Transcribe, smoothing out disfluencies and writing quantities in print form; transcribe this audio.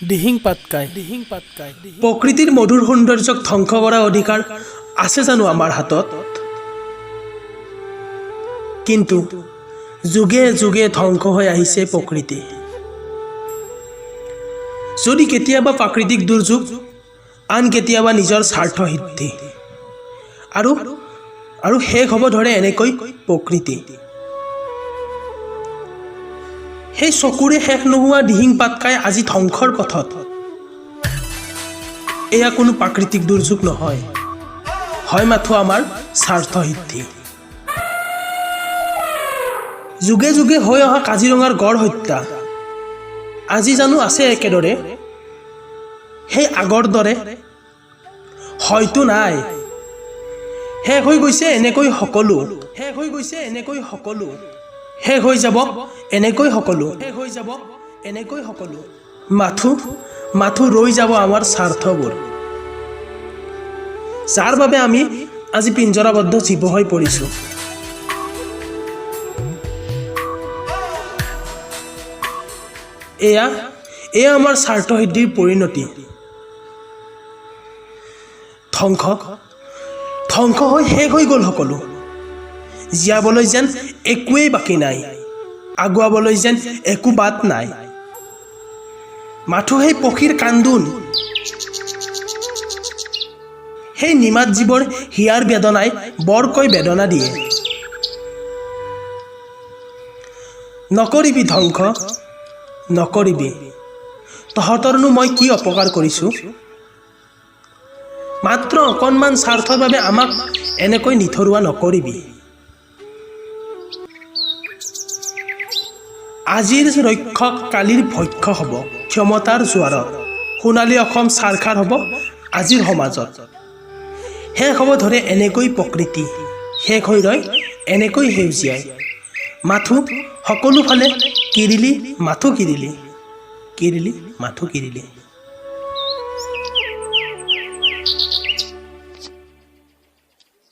দিহিং পাটকাই প্ৰকৃতিৰ মধুৰ সৌন্দৰ্যক ধ্বংস কৰাৰ অধিকাৰ আছে জানো আমাৰ হাতত? কিন্তু যুগে যুগে ধ্বংস হৈ আহিছে প্ৰকৃতি। যদি কেতিয়াবা প্ৰাকৃতিক দুৰ্যোগ, আন কেতিয়াবা নিজৰ স্বাৰ্থ সিদ্ধি, আৰু শেষ হ'ব ধৰে এনেকৈ প্ৰকৃতি। সেই চকুৰে শেষ নোহোৱা দিহিং পাটকাই আজি ধ্বংসৰ পথত। এয়া কোনো প্ৰাকৃতিক দুৰ্যোগ নহয়, হয় মাথো আমাৰ স্বাৰ্থ সিদ্ধি। যুগে যুগে হৈ অহা কাজিৰঙাৰ গড় হত্যা আজি জানো আছে একেদৰে সেই আগৰ দৰে? হয়তো নাই। শেষ হৈ গৈছে এনেকৈ সকলো, শেষ হৈ যাব এনেকৈ সকলো, মাথো ৰৈ যাব আমাৰ স্বাৰ্থবোৰ, যাৰ বাবে আমি আজি পিঞ্জৰাবদ্ধ জীৱ হৈ পৰিছোঁ। এয়া আমাৰ স্বাৰ্থ সিদ্ধিৰ পৰিণতি। ধ্বংস হৈ শেষ হৈ গ'ল সকলো। জীয়াবলৈ যেন একোৱেই বাকী নাই, আগুৱাবলৈ যেন একো বাট নাই। মাথো সেই পক্ষীৰ কান্দোন, সেই নিমাত জীৱৰ হিয়াৰ বেদনাই বৰকৈ বেদনা দিয়ে। নকৰিবি ধ্বংস, নকৰিবি। তহঁতৰনো মই কি অপকাৰ কৰিছোঁ? মাত্ৰ অকণমান স্বাৰ্থৰ বাবে আমাক এনেকৈ নিথৰুৱা নকৰিবি। আজিৰ ৰক্ষক কালিৰ ভক্ষ হ'ব ক্ষমতাৰ জোৱাৰত। সোণালী অসম ছাৰখাৰ হ'ব আজিৰ সমাজত। শেষ হ'ব ধৰে এনেকৈ প্ৰকৃতি, শেষ হৈ ৰয় এনেকৈ সেউজীয়াই। মাথো সকলোফালে কিৰিলি, মাথো কিৰিলি।